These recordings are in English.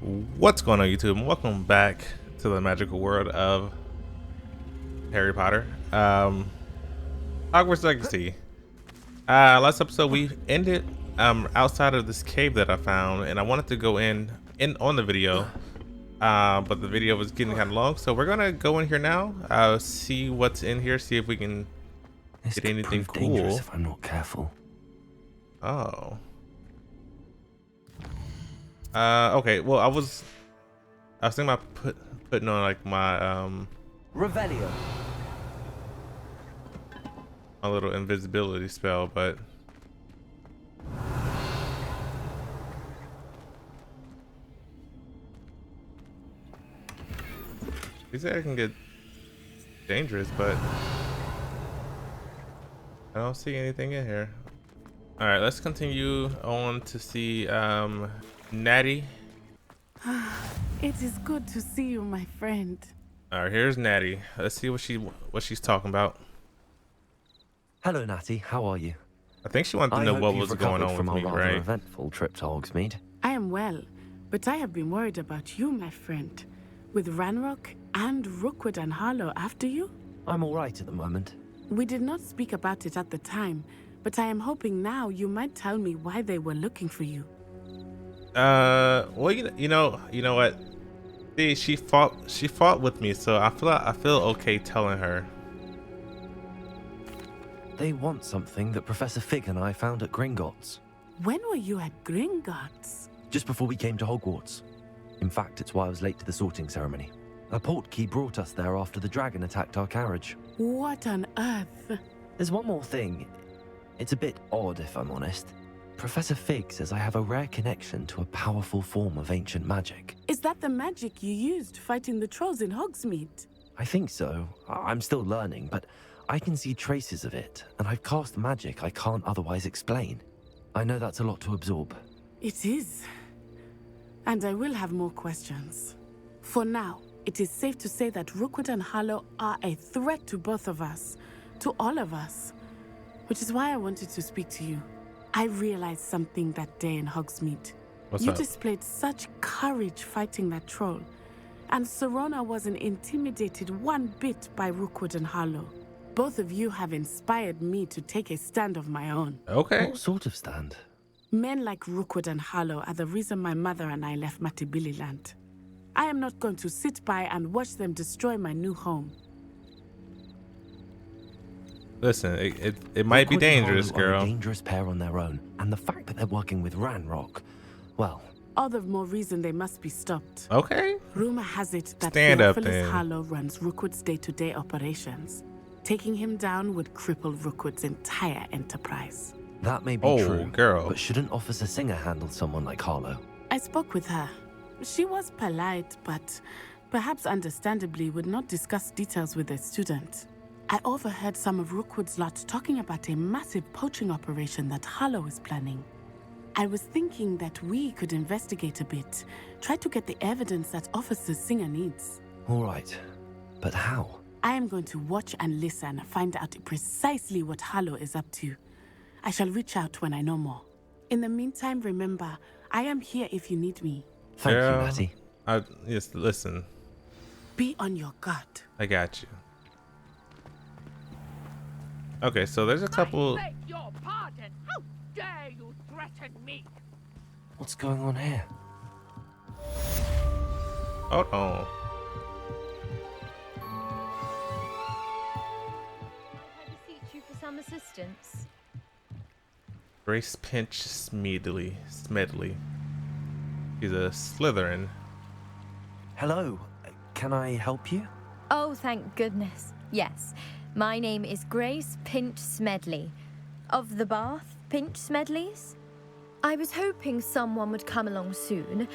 What's going on, YouTube? And welcome back to the magical world of Harry Potter. Hogwarts Legacy. Last episode we ended outside of this cave that I found, and I wanted to go in on the video, but the video was getting kind of long, so we're gonna go in here now. See what's in here, see if we can get anything cool. Dangerous if I'm not careful. Oh. Okay. Well, I was thinking about putting on like my Revelio. my little invisibility spell, but he said it can get dangerous, but I don't see anything in here. All right, let's continue on to see Natty. It is good to see you, my friend. All right, here's Natty. Let's see what she's talking about. Hello, Natty. How are you? I think she wanted to know what was going on from with me, our rather right? eventful trip to Hogsmeade. I am well, but I have been worried about you, my friend. With Ranrock and Rookwood and Harlow after you? I'm all right at the moment. We did not speak about it at the time, but I am hoping now you might tell me why they were looking for you. Well, you know what? See, she fought with me, so I feel okay telling her. They want something that Professor Fig and I found at Gringotts. When were you at Gringotts? Just before we came to Hogwarts. In fact, it's why I was late to the sorting ceremony. A portkey brought us there after the dragon attacked our carriage. What on earth? There's one more thing. It's a bit odd, if I'm honest. Professor Fig says I have a rare connection to a powerful form of ancient magic. Is that the magic you used fighting the trolls in Hogsmeade? I think so. I'm still learning, but I can see traces of it, and I've cast magic I can't otherwise explain. I know that's a lot to absorb. It is. And I will have more questions. For now, it is safe to say that Rookwood and Harlow are a threat to both of us, to all of us. Which is why I wanted to speak to you. I realized something that day in Hogsmeade. What's You up? displayed such courage fighting that troll. And Serona wasn't intimidated one bit by Rookwood and Harlow. Both of you have inspired me to take a stand of my own. Okay. What sort of stand? Men like Rookwood and Harlow are the reason my mother and I left Mastiff. I am not going to sit by and watch them destroy my new home. Listen, it might be Rookwood and dangerous, Harlow are a girl. dangerous pair on their own, and the fact that they're working with Ranrock, well, All the more reason they must be stopped. Okay. Rumor has it that Stand up, Theophilus then. Harlow runs Rookwood's day-to-day operations. Taking him down would cripple Rookwood's entire enterprise. that may be Oh, true. girl. But shouldn't Officer Singer handle someone like Harlow? I spoke with her. She was polite, but perhaps understandably would not discuss details with a student. I overheard some of Rookwood's lot talking about a massive poaching operation that Harlow is planning. I was thinking that we could investigate a bit, try to get the evidence that Officer Singer needs. All right, but how? I am going to watch and listen, find out precisely what Harlow is up to. I shall reach out when I know more. In the meantime, remember, I am here if you need me. Thank Girl, you, Natty. Yes, listen, Be on your guard. I got you. Okay, so there's a couple. I beg your pardon. How dare you threaten me? What's going on here? Hold on. I beseech you for some assistance. Grace Pinch Smedley. He's a Slytherin. Hello, can I help you? Oh, thank goodness. Yes, my name is Grace Pinch Smedley. Of the Bath Pinch Smedleys? I was hoping someone would come along soon.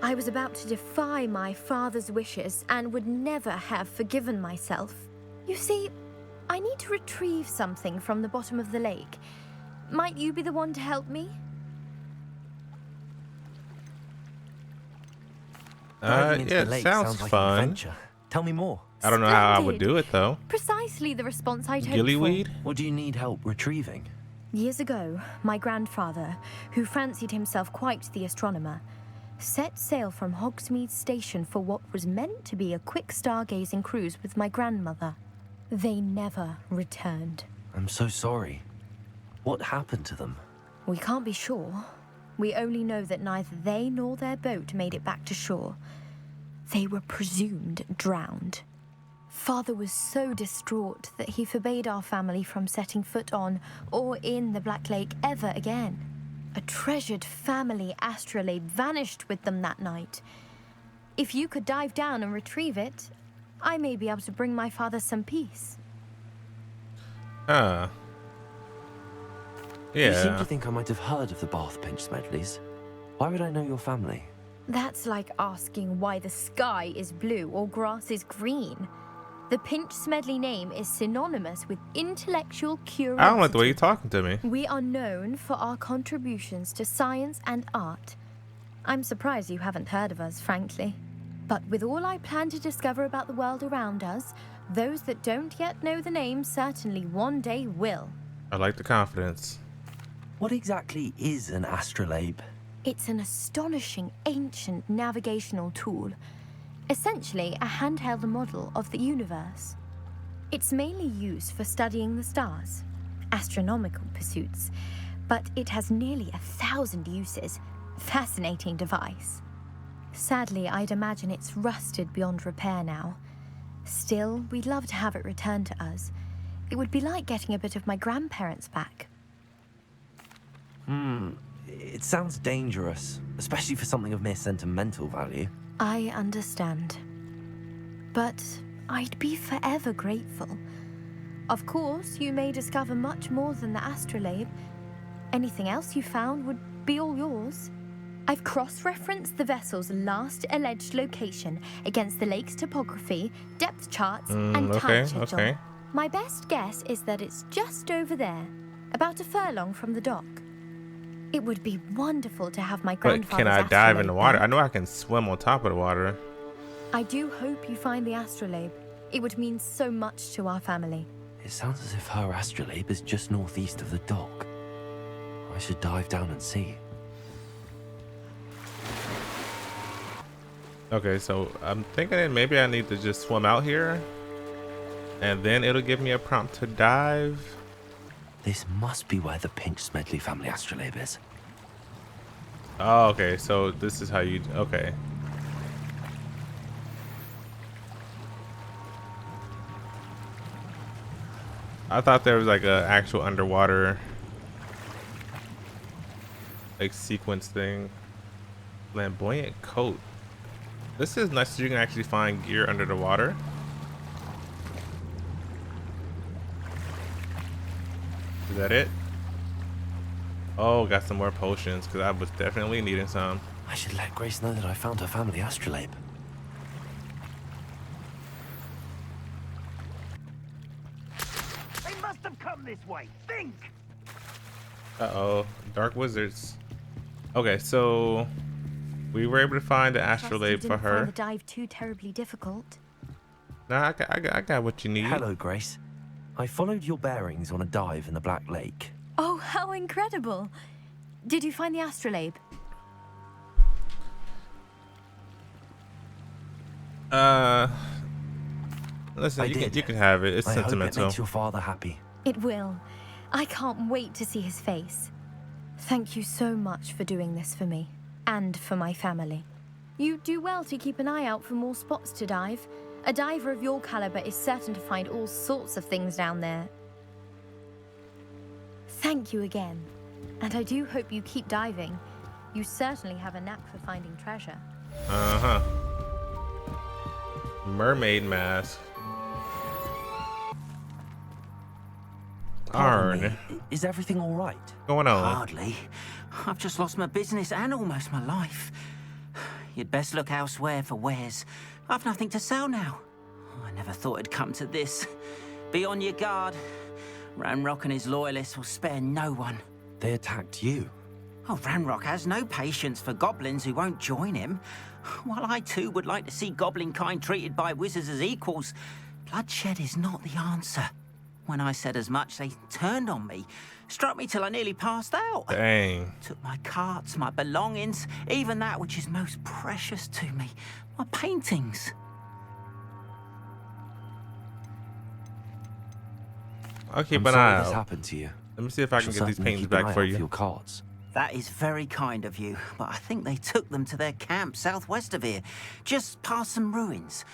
I was about to defy my father's wishes and would never have forgiven myself. You see, I need to retrieve something from the bottom of the lake. Might you be the one to help me? Diving into Yeah, the it lake sounds like an fun. adventure. Tell me more. I don't know how I would Splendid. do it though. Precisely the response I'd hoped for. Gillyweed? What do you need help retrieving? Years ago, my grandfather, who fancied himself quite the astronomer, set sail from Hogsmeade Station for what was meant to be a quick stargazing cruise with my grandmother. They never returned. I'm so sorry. What happened to them? We can't be sure. We only know that neither they nor their boat made it back to shore. They were presumed drowned. Father was so distraught that he forbade our family from setting foot on or in the Black Lake ever again. A treasured family astrolabe vanished with them that night. If you could dive down and retrieve it, I may be able to bring my father some peace. Yeah. You seem to think I might have heard of the Bath Pinch Smedleys. Why would I know your family? That's like asking why the sky is blue or grass is green. The Pinch Smedley name is synonymous with intellectual curiosity. I don't like the way you're talking to me. We are known for our contributions to science and art. I'm surprised you haven't heard of us, frankly. But with all I plan to discover about the world around us, those that don't yet know the name certainly one day will. I like the confidence. What exactly is an astrolabe? It's an astonishing ancient navigational tool. Essentially a handheld model of the universe. It's mainly used for studying the stars, astronomical pursuits, but it has nearly 1,000 uses. Fascinating device. Sadly, I'd imagine it's rusted beyond repair now. Still, we'd love to have it returned to us. It would be like getting a bit of my grandparents back. It sounds dangerous, especially for something of mere sentimental value. I understand. But I'd be forever grateful. Of course, you may discover much more than the astrolabe. Anything else you found would be all yours. I've cross-referenced the vessel's last alleged location against the lake's topography, depth charts, and time schedule. Okay. My best guess is that it's just over there, about a furlong from the dock. It would be wonderful to have my But grandfather's can I dive in the astrolabe water? back. I know I can swim on top of the water. I do hope you find the astrolabe. It would mean so much to our family. It sounds as if her astrolabe is just northeast of the dock. I should dive down and see. Okay, so I'm thinking that maybe I need to just swim out here, and then it'll give me a prompt to dive. This must be where the Pinch Smedley family astrolabe is. Oh, okay, so this is how you, okay. I thought there was like a actual underwater like sequence thing. Flamboyant coat. This is nice, so you can actually find gear under the water. Is that it? Oh, got some more potions because I was definitely needing some. I should let Grace know that I found her family astrolabe. They must have come this way. Think! Uh-oh, dark wizards. Okay, so we were able to find the astrolabe for Trust you didn't her. find the dive too terribly difficult. Nah, I got what you need. Hello, Grace. I followed your bearings on a dive in the Black Lake. Oh, how incredible! Did you find the astrolabe? Listen, I you did. can have it. It's I hope it sentimental. makes your father happy. It will. I can't wait to see his face. Thank you so much for doing this for me and for my family. You do well to keep an eye out for more spots to dive. A diver of your caliber is certain to find all sorts of things down there. Thank you again. And I do hope you keep diving. You certainly have a knack for finding treasure. Uh-huh. Mermaid mask. Pardon Darn. me, is everything all right? Going on? Hardly. I've just lost my business and almost my life. You'd best look elsewhere for wares. I've nothing to sell now. I never thought it'd come to this. Be on your guard. Ranrock and his loyalists will spare no one. They attacked you. Oh, Ranrock has no patience for goblins who won't join him. While I too would like to see goblin kind treated by wizards as equals, bloodshed is not the answer. When I said as much, they turned on me, struck me till I nearly passed out. Dang. Took my carts, my belongings, even that which is most precious to me, my paintings. I'll keep I'm an sorry eye this out. happened to you. Let me see if I can Shall get these certainly paintings keep an back eye for out you. your cards. That is very kind of you, but I think they took them to their camp southwest of here, just past some ruins.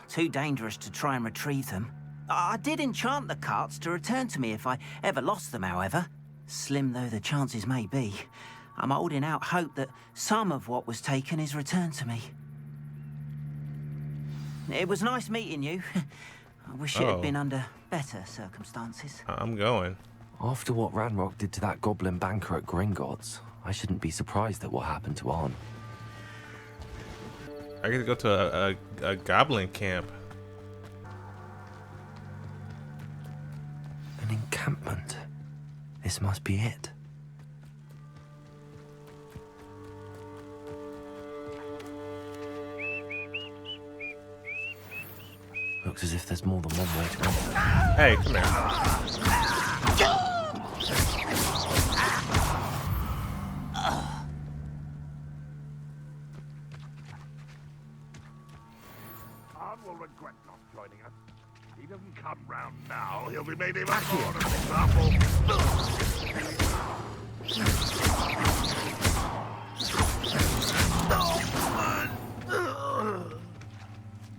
Too dangerous to try and retrieve them. I did enchant the carts to return to me if I ever lost them, however. Slim though the chances may be, I'm holding out hope that some of what was taken is returned to me. It was nice meeting you. I wish it had been under better circumstances. I'm going. After what Ranrock did to that goblin banker at Gringotts, I shouldn't be surprised at what happened to Arn. I get to go to a goblin camp. An encampment. This must be it. Looks as if there's more than one way to enter. Hey, come here. Arn will regret not joining us. If he doesn't come round now, he'll be made even more of an example.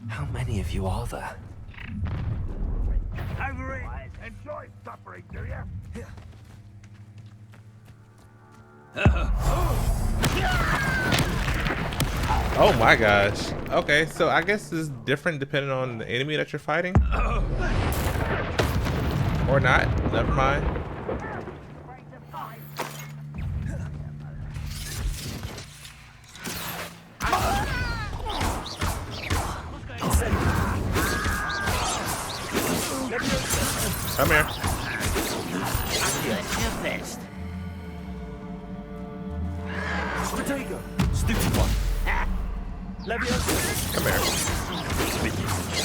How many of you are there? Over it. Enjoy suffering, do you? Oh my gosh. Okay, so I guess this is different depending on the enemy that you're fighting. Or not. Never mind. Come here. That's your best. Stratego! Stupid one! Leviosa! Come here.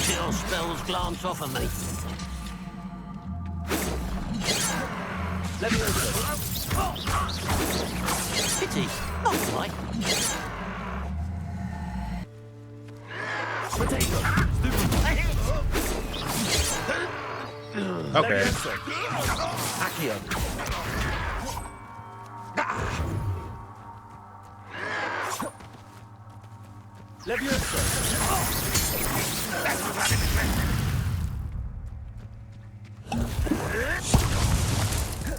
Chill spells glance off of me. Leviosa! Pity, not quite. Stratego! Stupid one! Okay. Accio! Leviosa!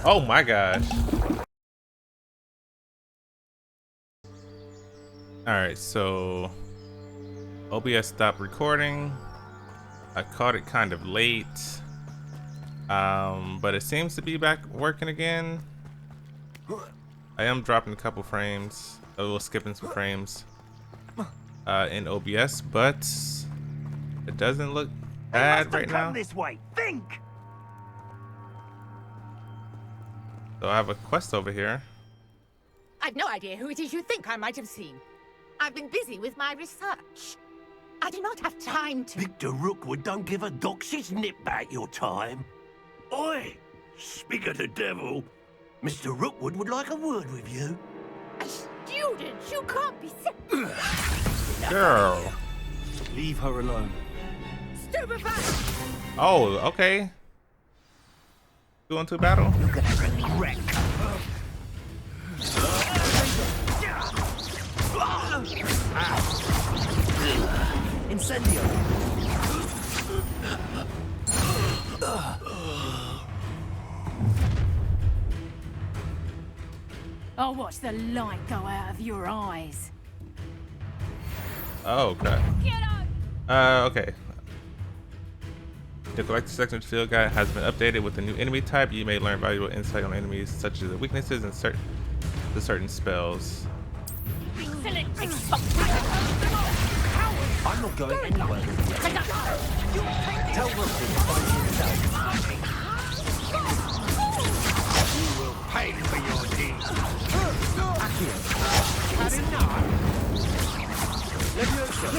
Oh my gosh. Alright, so OBS stopped recording. I caught it kind of late. But it seems to be back working again. I am dropping a couple frames. A little skipping some frames in OBS, but it doesn't look bad right now. This way. Think. So I have a quest over here. I've no idea who it is you think I might have seen. I've been busy with my research. I do not have time to... Victor Rookwood don't give a doxy's nip back your time. Oi! Speak of the devil, Mr. Rookwood would like a word with you. A student? You can't be Girl. Leave her alone. stupefied! Oh, okay. 2-on-2 battle. You're gonna bring me wreck. Incendio! I'll watch the light go out of your eyes. Oh, okay. Get out! Okay. The collector section of the field guide has been updated with a new enemy type. You may learn valuable insight on enemies, such as the weaknesses and certain spells. I'm not going anywhere. Tell Rookwood to find himself. You will pay for your deeds. Had enough. Leviosa!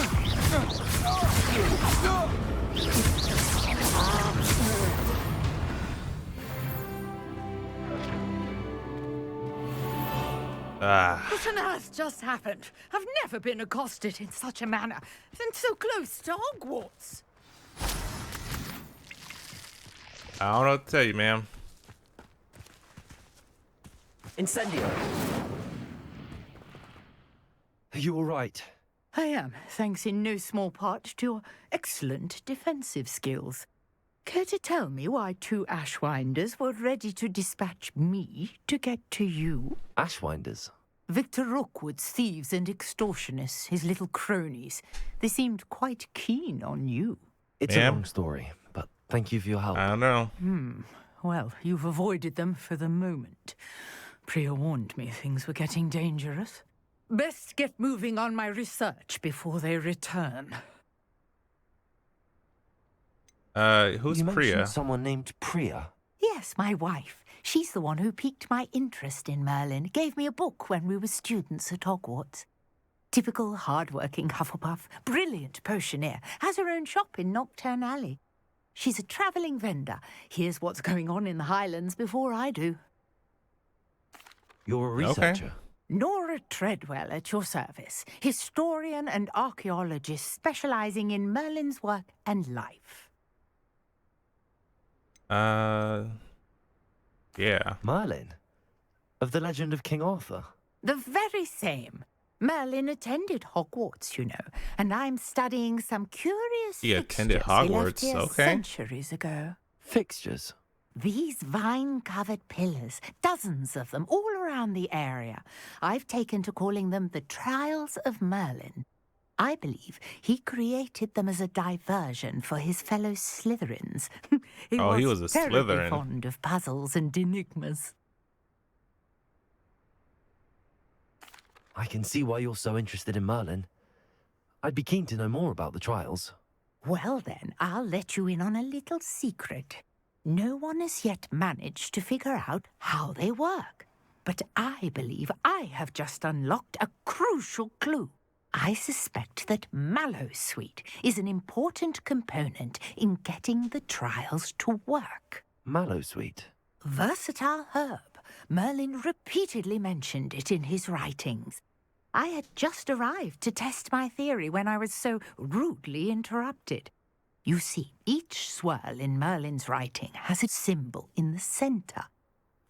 What on earth just happened? I've never been accosted in such a manner, and so close to Hogwarts. I don't know what to tell you, ma'am. Incendio. Are you all right? I am, thanks in no small part to your excellent defensive skills. Care to tell me why 2 Ashwinders were ready to dispatch me to get to you? Ashwinders? Victor Rookwood's thieves and extortionists, his little cronies. They seemed quite keen on you. It's a long story, but thank you for your help. I don't know. Well, you've avoided them for the moment. Priya warned me things were getting dangerous. Best get moving on my research before they return. Who's you Priya? mentioned someone named Priya. Yes, my wife. She's the one who piqued my interest in Merlin, gave me a book when we were students at Hogwarts. Typical hard-working Hufflepuff, brilliant potioneer, has her own shop in Knockturn Alley. She's a travelling vendor, hears what's going on in the Highlands before I do. You're a researcher? Nora Treadwell at your service, historian and archaeologist specialising in Merlin's work and life. Yeah. Merlin? Of the legend of King Arthur? The very same. Merlin attended Hogwarts, you know, and I'm studying some curious He attended fixtures he left Hogwarts, here okay. centuries ago. Fixtures? These vine-covered pillars, dozens of them, all around the area. I've taken to calling them the Trials of Merlin. I believe he created them as a diversion for his fellow Slytherins. he was a terribly Slytherin. fond of puzzles and enigmas. I can see why you're so interested in Merlin. I'd be keen to know more about the trials. Well then, I'll let you in on a little secret. No one has yet managed to figure out how they work. But I believe I have just unlocked a crucial clue. I suspect that Mallowsweet is an important component in getting the trials to work. Mallowsweet? Versatile herb. Merlin repeatedly mentioned it in his writings. I had just arrived to test my theory when I was so rudely interrupted. You see, each swirl in Merlin's writing has a symbol in the centre.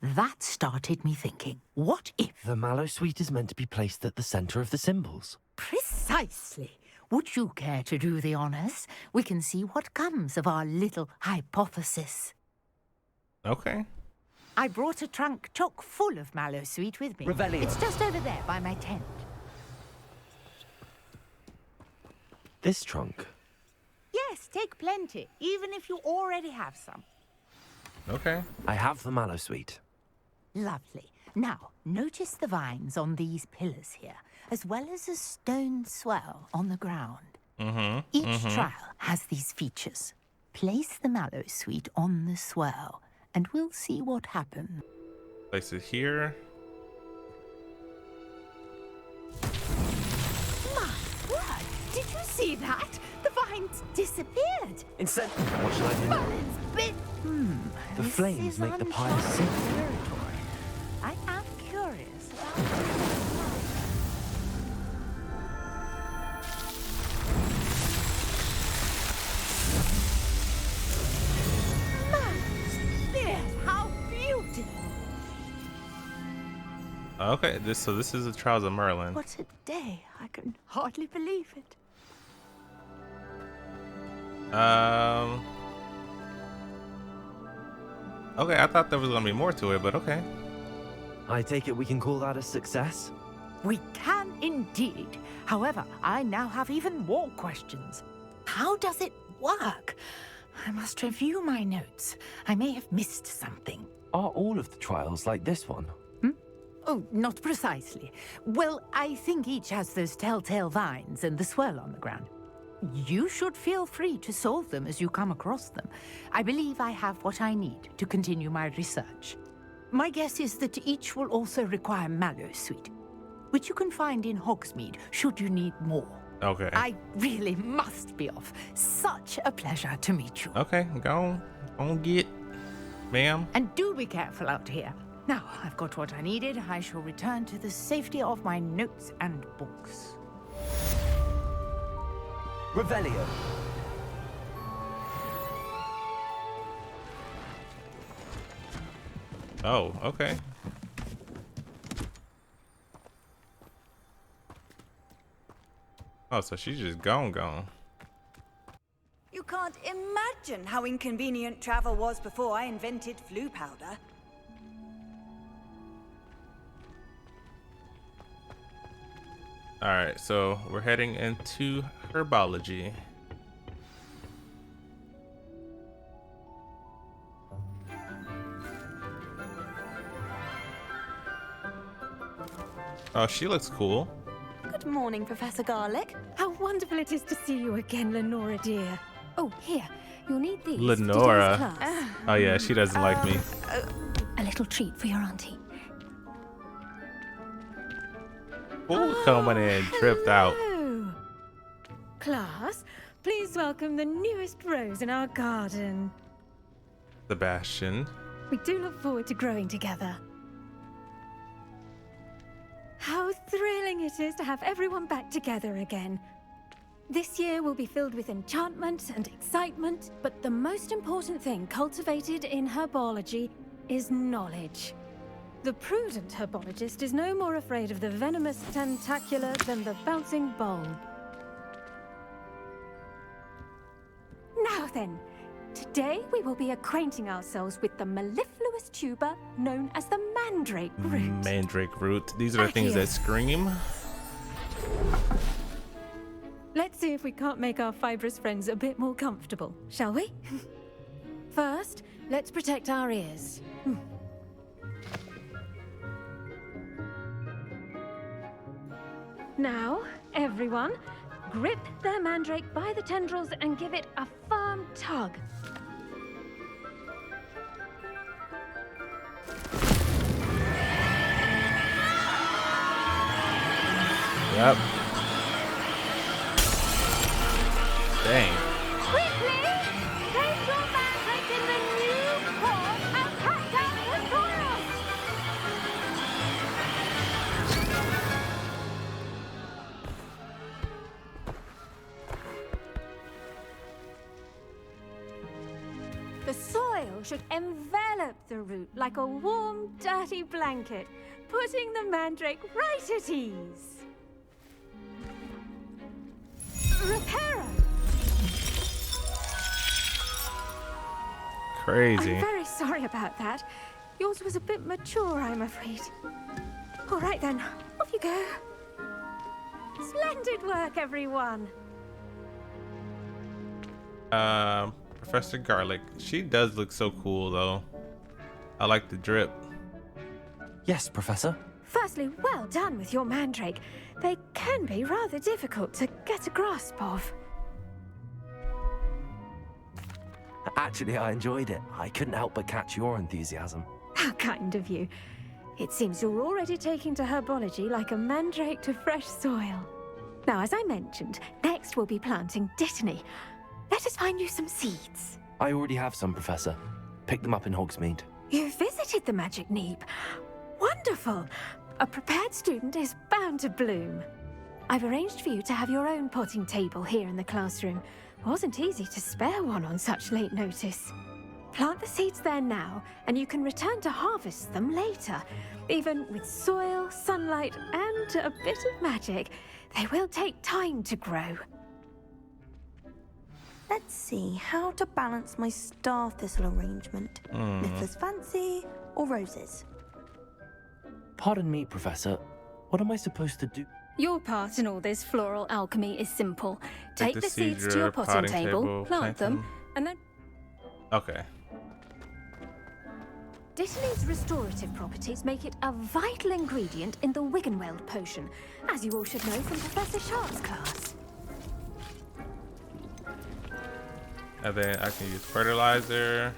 That started me thinking, what if... The Mallowsweet is meant to be placed at the centre of the symbols. Precisely. Would you care to do the honours? We can see what comes of our little hypothesis. Okay. I brought a trunk chock full of Mallowsweet with me. Revelio. It's just over there by my tent. This trunk? Yes, take plenty, even if you already have some. Okay. I have the Mallowsweet. Lovely. Now, notice the vines on these pillars here, as well as a stone swell on the ground. Each trial has these features. Place the Mallowsweet on the swell, and we'll see what happens. Place it here. My word! Did you see that? The vines disappeared. What shall I do? Merlin's bit... The this flames is make the pyre uncharted sing. territory. I am curious about Mastiff, how beautiful! Okay, this is the Trials of Merlin. What a day! I can hardly believe it. Okay, I thought there was gonna be more to it, but okay. I take it we can call that a success? We can indeed. However, I now have even more questions. How does it work? I must review my notes. I may have missed something. Are all of the trials like this one? Oh, not precisely. Well, I think each has those telltale vines and the swirl on the ground. You should feel free to solve them as you come across them. I believe I have what I need to continue my research. My guess is that each will also require Mallowsweet, which you can find in Hogsmeade should you need more. Okay. I really must be off. Such a pleasure to meet you. Okay, go on get, ma'am. And do be careful out here. Now I've got what I needed. I shall return to the safety of my notes and books. Revelio. Oh, okay. Oh, so she's just gone. You can't imagine how inconvenient travel was before I invented flu powder. All right, so we're heading into Herbology. Oh, she looks cool. Good morning, Professor Garlick. How wonderful it is to see you again, Lenora dear. Oh, here, you'll need these. for today's Lenora. class. Oh yeah, she doesn't like me. A little treat for your auntie. Ooh, coming in, tripped out. Hello. Class, please welcome the newest rose in our garden. Sebastian. We do look forward to growing together. How thrilling it is to have everyone back together again. This year will be filled with enchantment and excitement, but the most important thing cultivated in herbology is knowledge. The prudent herbologist is no more afraid of the venomous tentacular than the bouncing bulb. Now then, today we will be acquainting ourselves with the mellifluous tuber known as the mandrake root. Mandrake root. These are the things that scream. Let's see if we can't make our fibrous friends a bit more comfortable, shall we? First, let's protect our ears. Now, everyone, grip their mandrake by the tendrils and give it a firm tug. Yep. Dang. Quickly! Place your mandrake in the new pot and cut down the soil! The soil should envelop the root like a warm, dirty blanket, putting the mandrake right at ease. Reparo! Crazy. I'm very sorry about that. Yours was a bit mature, I'm afraid. All right then, off you go. Splendid work, everyone. Professor Garlic. She does look so cool, though. I like the drip. Yes, Professor. Firstly, well done with your mandrake. They can be rather difficult to get a grasp of. Actually, I enjoyed it. I couldn't help but catch your enthusiasm. How kind of you. It seems you're already taking to herbology like a mandrake to fresh soil. Now, as I mentioned, next we'll be planting dittany. Let us find you some seeds. I already have some, Professor. Picked them up in Hogsmeade. You visited the Magic Neep. Wonderful! A prepared student is bound to bloom. I've arranged for you to have your own potting table here in the classroom. Wasn't easy to spare one on such late notice. Plant the seeds there now, and you can return to harvest them later. Even with soil, sunlight, and a bit of magic, they will take time to grow. Let's see how to balance my star thistle arrangement. Niffler's fancy or roses? Pardon me, Professor. What am I supposed to do? Your part in all this floral alchemy is simple. Take the seeds to your potting potting table, table, plant them, and then... Okay. Dittany's restorative properties make it a vital ingredient in the Wiggenweld potion, as you all should know from Professor Sharp's class. And then I can use fertilizer.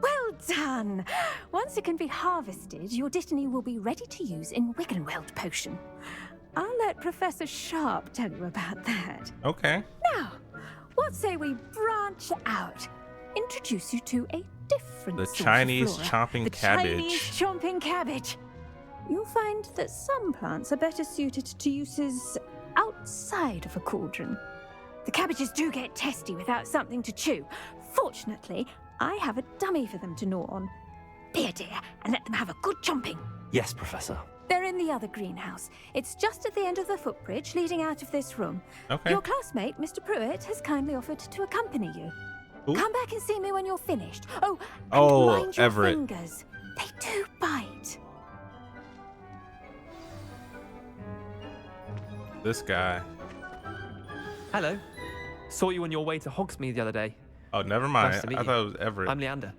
Well done! Once it can be harvested, your Dittany will be ready to use in Wiggenweld potion. I'll let Professor Sharp tell you about that. Okay. Now, What say we branch out? Introduce you to a different The sort of Chinese flora. chomping the cabbage. Chinese chomping cabbage. You'll find that some plants are better suited to uses outside of a cauldron. The cabbages do get testy without something to chew. Fortunately, I have a dummy for them to gnaw on. Be a dear and let them have a good chomping. Yes, Professor. They're in the other greenhouse. It's just at the end of the footbridge leading out of this room. Okay. Your classmate, Mr. Pruitt, has kindly offered to accompany you. Who? Come back and see me when you're finished. Oh, and Oh, mind your Everett. fingers. They do bite. This guy. Hello. Saw you on your way to Hogsmeade the other day. Oh, never mind. Nice to meet I you. thought it was Everett. I'm Leander.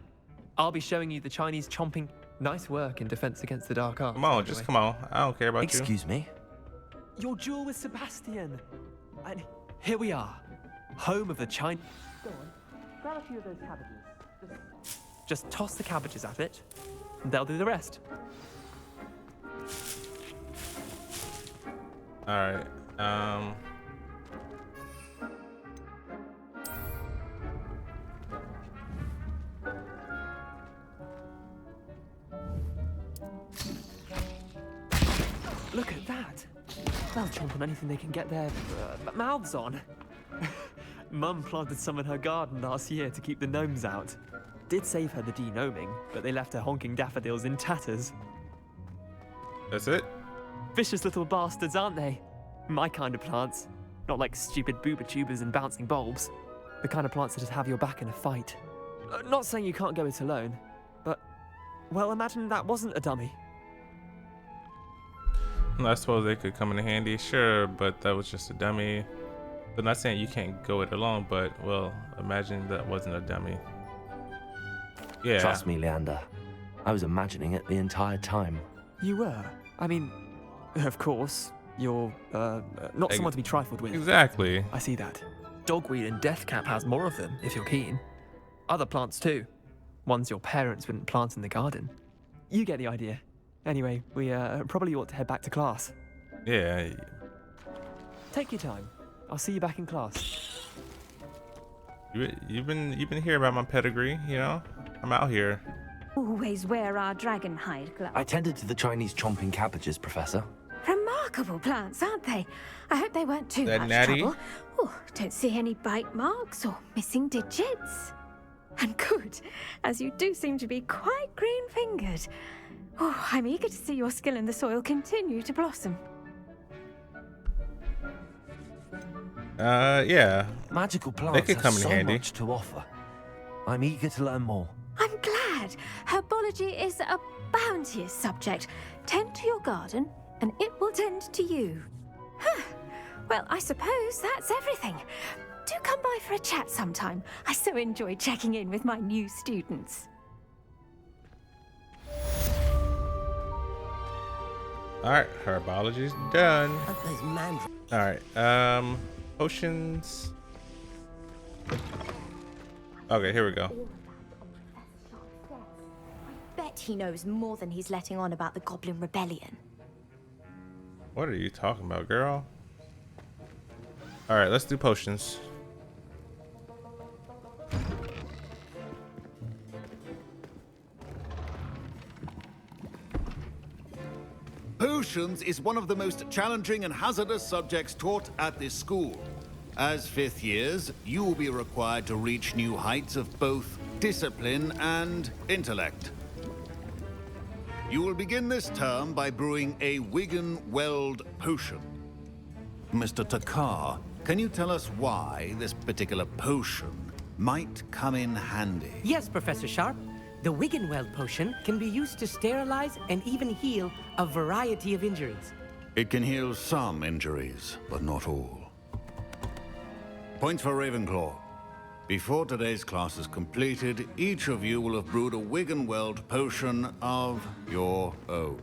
I'll be showing you the Chinese chomping. Nice work in Defense Against the Dark Arts. Come on, by the just way. come on. I don't care about Excuse me? Your duel with Sebastian. And here we are. Home of the Chinese. Go on. Grab a few of those cabbages. Just toss the cabbages at it, and they'll do the rest. you. All right. Look at that. They'll chomp on anything they can get their mouths on. Mum planted some in her garden last year to keep the gnomes out. Did save her the de-gnoming, but they left her honking daffodils in tatters. That's it? Vicious little bastards, aren't they? My kind of plants. Not like stupid booba tubers and bouncing bulbs. The kind of plants that just have your back in a fight. Not saying you can't go it alone, but, well, imagine that wasn't a dummy. I suppose they could come in handy, sure, but that was just a dummy. But not saying you can't go it alone, but, well, imagine that wasn't a dummy. Yeah. Trust me, Leander. I was imagining it the entire time. You were? I mean, of course, you're, not someone to be trifled with. Exactly. I see that. Dogweed and deathcap has more of them, if you're keen. Other plants too. Ones your parents wouldn't plant in the garden. You get the idea. Anyway, we probably ought to head back to class. Yeah. Take your time. I'll see you back in class. You've been hearing about my pedigree, you know? I'm out here. Always wear our dragon hide gloves. I tended to the Chinese chomping cabbages, Professor. Remarkable plants, aren't they? I hope they weren't too They're much natty. trouble. Oh, don't see any bite marks or missing digits. And good, as you do seem to be quite green-fingered. Oh, I'm eager to see your skill in the soil continue to blossom. Yeah. Magical plants They could have come in so handy. much to offer. I'm eager to learn more. I'm glad. Herbology is a bounteous subject. Tend to your garden, and it will tend to you. Huh. Well, I suppose that's everything. Do come by for a chat sometime. I so enjoy checking in with my new students. All right, herbology's done. There's mandrakes. All right, potions. Okay, here we go. Bet he knows more than he's letting on about the Goblin Rebellion. What are you talking about, girl? All right, let's do potions. Potions is one of the most challenging and hazardous subjects taught at this school. As fifth years, you will be required to reach new heights of both discipline and intellect. You will begin this term by brewing a Wigan-Weld potion. Mr. Takar, can you tell us why this particular potion might come in handy? Yes, Professor Sharp. The Wigan-Weld potion can be used to sterilize and even heal a variety of injuries. It can heal some injuries, but not all. Points for Ravenclaw. Before today's class is completed, each of you will have brewed a Wigan-Weld potion of your own.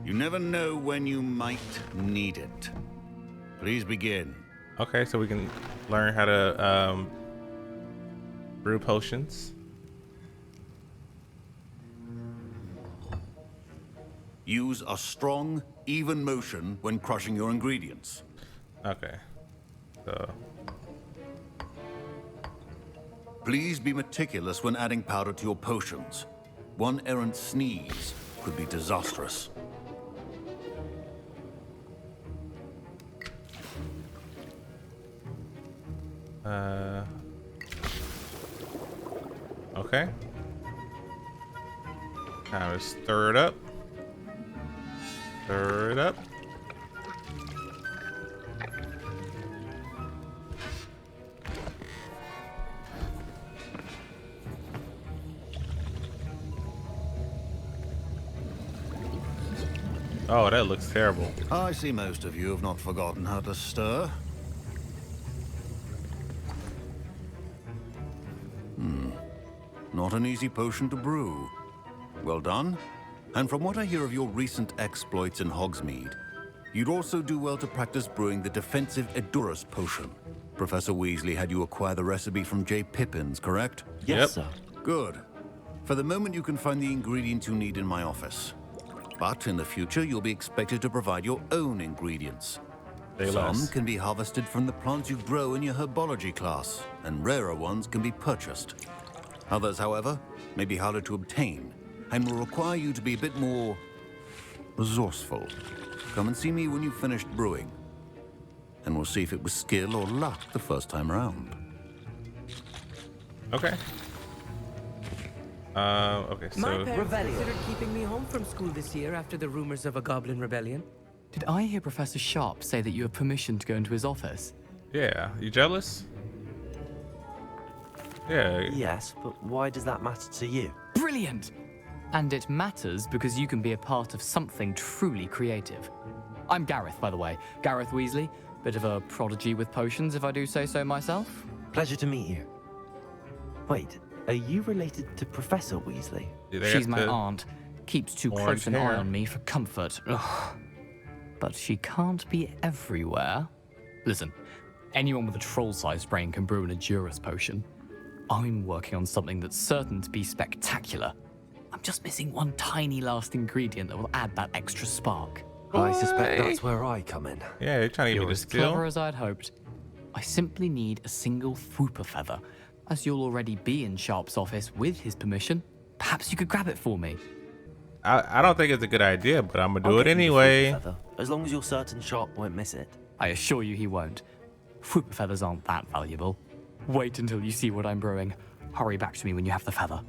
You never know when you might need it. Please begin. Okay, so we can learn how to brew potions. Use a strong, even motion when crushing your ingredients. Okay, so Please be meticulous when adding powder to your potions. One errant sneeze could be disastrous. Okay. Now let's stir it up. Stir it up. Oh, that looks terrible. I see most of you have not forgotten how to stir. Not an easy potion to brew. Well done. And from what I hear of your recent exploits in Hogsmeade, you'd also do well to practice brewing the defensive Edurus potion. Professor Weasley had you acquire the recipe from J. Pippin's, correct? Yes, sir. Good. For the moment, you can find the ingredients you need in my office. But in the future, you'll be expected to provide your own ingredients. Some can be harvested from the plants you grow in your Herbology class, and rarer ones can be purchased. Others, however, may be harder to obtain, and will require you to be a bit more resourceful. Come and see me when you've finished brewing, and we'll see if it was skill or luck the first time around. Okay. Okay, so... My parents considered keeping me home from school this year after the rumors of a goblin rebellion. Did I hear Professor Sharp say that you have permission to go into his office? Yeah, you jealous? Yeah. Yes, but why does that matter to you? Brilliant! And it matters because you can be a part of something truly creative. I'm Gareth, by the way. Gareth Weasley. Bit of a prodigy with potions, if I do say so myself. Pleasure to meet you. Wait, are you related to Professor Weasley? She's my aunt. Keeps too close an hair. eye on me for comfort. Ugh. But she can't be everywhere. Listen, anyone with a troll-sized brain can brew an Edurus potion. I'm working on something that's certain to be spectacular. I'm just missing one tiny last ingredient that will add that extra spark. I suspect that's where I come in. Yeah, you're trying to get me You're to as steal. clever as I'd hoped. I simply need a single Fwooper feather. As you'll already be in Sharp's office with his permission, perhaps you could grab it for me. I don't think it's a good idea, but I'm gonna do I'll it get you the anyway. Fwooper feather, as long as you're certain Sharp won't miss it. I assure you he won't. Fwooper feathers aren't that valuable. Wait until you see what I'm brewing. Hurry back to me when you have the feather.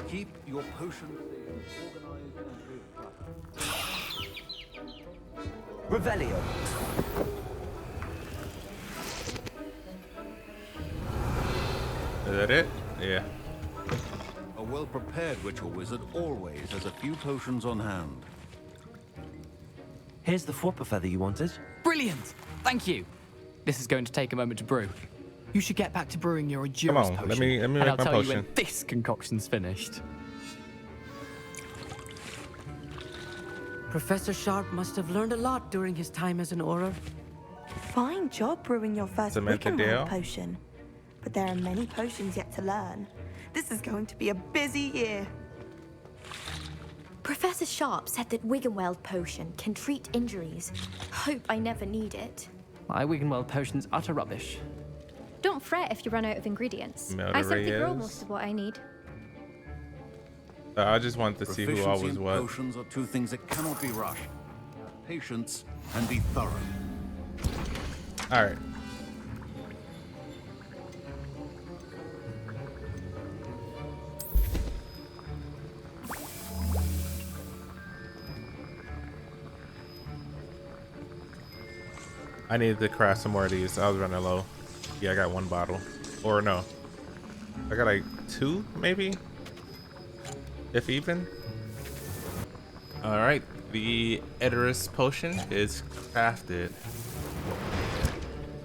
Keep your potion organized and Revelio. Is that it? Yeah. A well-prepared ritual wizard always has a few potions on hand. Here's the Fwooper feather you wanted. Brilliant! Thank you. This is going to take a moment to brew. You should get back to brewing your Edurus Come on, potion. let me and make I'll my tell you when potion. this concoction's finished. Professor Sharp must have learned a lot during his time as an Auror. Fine job brewing your first Samantha Wiccan Dale. World potion. But there are many potions yet to learn. This is going to be a busy year. Professor Sharp said that Wiggenweld potion can treat injuries. Hope I never need it. My Wiggenweld potion's utter rubbish. Don't fret if you run out of ingredients. Mel I simply grow Reyes. most of what I need. I just wanted to see who Proficiency always in what. potions are two things that cannot be rushed. Patience and be thorough. All right. I needed to craft some more of these. I was running low. Yeah, I got one bottle. Or no. I got like two, maybe? If even. Alright. The Edurus potion is crafted.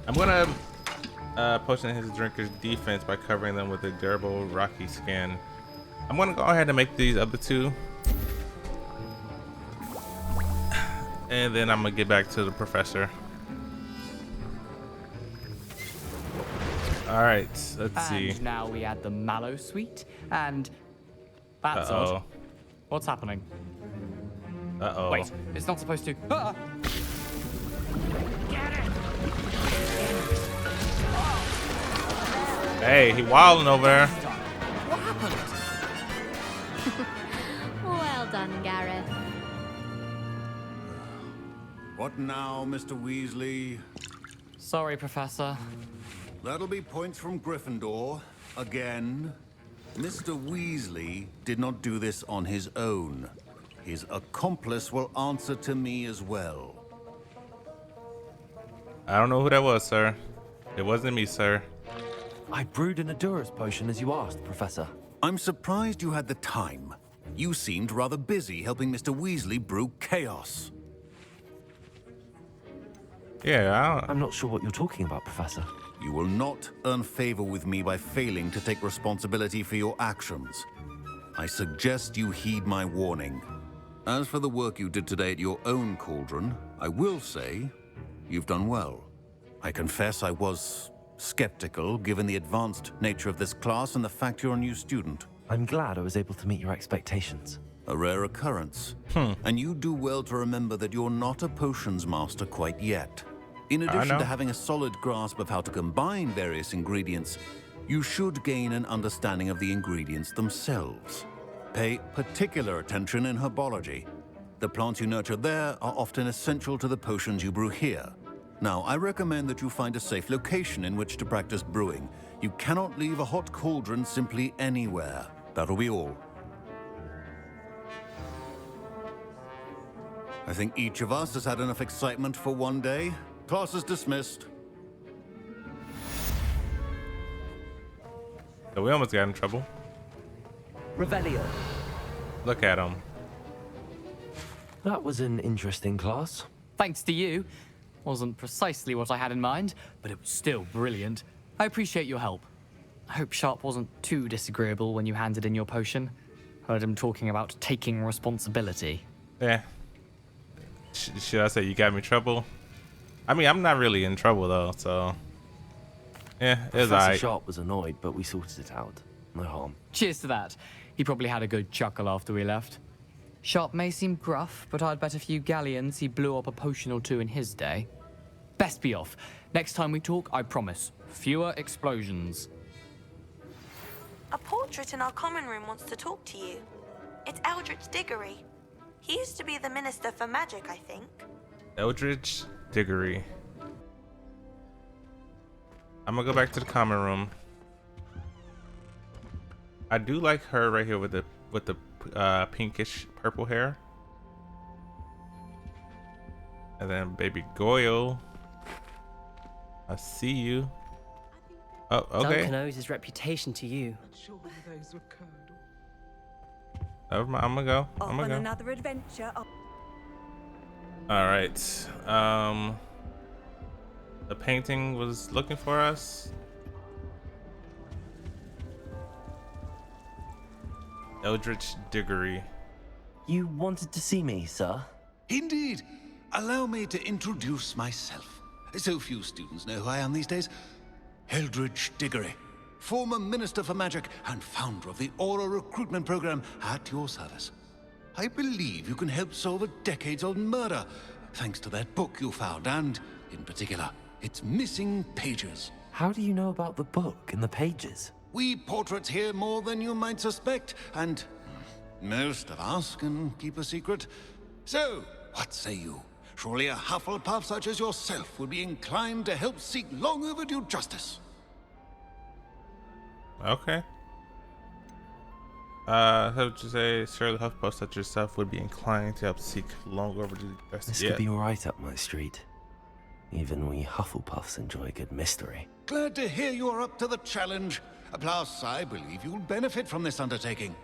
I'm gonna potion his drinker's defense by covering them with a durable rocky skin. I'm gonna go ahead and make these other two. And then I'm gonna get back to the professor. All right, let's see. And now we add the mallow sweet, and that's Uh-oh. odd. What's happening? Uh-oh. Wait, it's not supposed to. Ah! Hey, he wilding over there. What happened? Well done, Gareth. What now, Mr. Weasley? Sorry, Professor. That'll be points from Gryffindor. Again. Mr. Weasley did not do this on his own. His accomplice will answer to me as well. I don't know who that was, sir. It wasn't me, sir. I brewed an Adurus potion as you asked, Professor. I'm surprised you had the time. You seemed rather busy helping Mr. Weasley brew chaos. Yeah, I'm not sure what you're talking about, Professor. You will not earn favor with me by failing to take responsibility for your actions. I suggest you heed my warning. As for the work you did today at your own cauldron, I will say you've done well. I confess I was skeptical, given the advanced nature of this class and the fact you're a new student. I'm glad I was able to meet your expectations. A rare occurrence. And you do well to remember that you're not a potions master quite yet. In addition to having a solid grasp of how to combine various ingredients, you should gain an understanding of the ingredients themselves. Pay particular attention in herbology. The plants you nurture there are often essential to the potions you brew here. Now, I recommend that you find a safe location in which to practice brewing. You cannot leave a hot cauldron simply anywhere. That'll be all. I think each of us has had enough excitement for one day. Class is dismissed. So we almost got in trouble. Revelio. Look at him. That was an interesting class. Thanks to you. Wasn't precisely what I had in mind, but it was still brilliant. I appreciate your help. I hope Sharp wasn't too disagreeable when you handed in your potion. Heard him talking about taking responsibility. Yeah. Should I say you got me trouble? I mean, I'm not really in trouble though, so yeah, it's Professor alright. Sharp was annoyed, but we sorted it out. No harm. Cheers to that. He probably had a good chuckle after we left. Sharp may seem gruff, but I'd bet a few galleons he blew up a potion or two in his day. Best be off. Next time we talk, I promise, fewer explosions. A portrait in our common room wants to talk to you. It's Eldritch Diggory. He used to be the Minister for Magic, I think. Eldritch Diggory. I'm gonna go back to the common room. I do like her right here with the pinkish purple hair. And then baby Goyle. I see you. Oh, okay. Duncan owes his reputation to you. Never mind, I'm gonna go. I'm On gonna go. another adventure. All right. The painting was looking for us. Eldritch Diggory. You wanted to see me, sir? Indeed. Allow me to introduce myself. So few students know who I am these days. Eldritch Diggory, former Minister for Magic and founder of the Aura recruitment program at your service. I believe you can help solve a decades-old murder, thanks to that book you found, and, in particular, its missing pages. How do you know about the book and the pages? We portraits hear more than you might suspect, and most of us can keep a secret. So, what say you? Surely a Hufflepuff such as yourself would be inclined to help seek long overdue justice. Okay. How would you say Shirley Hufflepuff such as yourself would be inclined to help seek long overdue justice? This could be right up my street. Even we Hufflepuffs enjoy a good mystery. Glad to hear you are up to the challenge. Plus, I believe you'll benefit from this undertaking.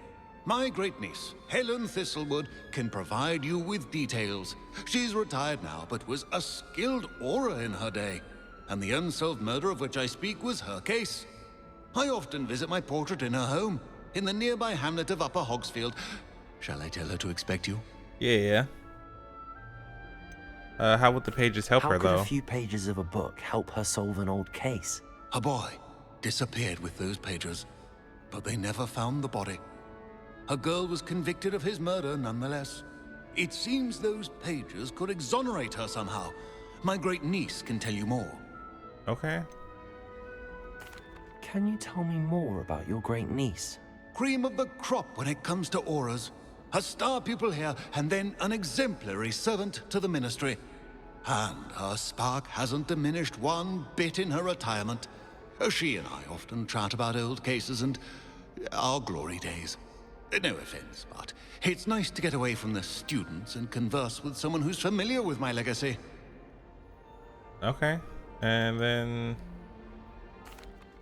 My great-niece, Helen Thistlewood, can provide you with details. She's retired now, but was a skilled aura in her day. And the unsolved murder of which I speak was her case. I often visit my portrait in her home, in the nearby hamlet of Upper Hogsfield. Shall I tell her to expect you? Yeah. How would the pages help her, How could though? a few pages of a book help her solve an old case? A boy disappeared with those pages, but they never found the body. A girl was convicted of his murder nonetheless. It seems those pages could exonerate her somehow. My great-niece can tell you more. Okay. Can you tell me more about your great niece? Cream of the crop when it comes to auras. A star pupil here, and then an exemplary servant to the ministry. And her spark hasn't diminished one bit in her retirement. She and I often chat about old cases and our glory days. No offense, but it's nice to get away from the students and converse with someone who's familiar with my legacy. Okay, and then...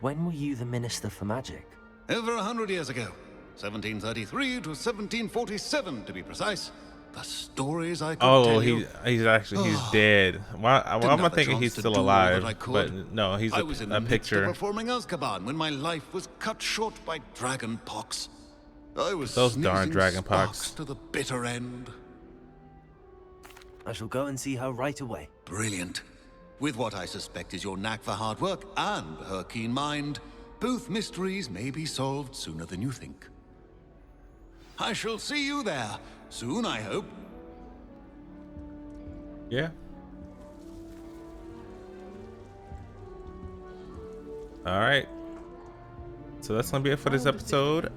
When were you the Minister for Magic? Over 100 years ago. 1733 to 1747, to be precise. The stories I could tell you. He's actually dead. Why am I thinking he's still alive? But no, he's I was in a the midst of picture. performing Azkaban when my life was cut short by dragon pox. I was Those darn sneezing dragon sparks pox. to the bitter end. I shall go and see her right away. Brilliant. With what I suspect is your knack for hard work and her keen mind, both mysteries may be solved sooner than you think. I shall see you there soon, I hope. Yeah. All right. So that's gonna be it for this episode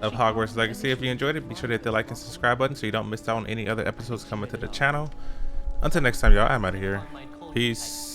of Hogwarts Legacy. If you enjoyed it, be sure to hit the like and subscribe button so you don't miss out on any other episodes coming to the channel. Until next time, y'all, I'm out of here. Peace.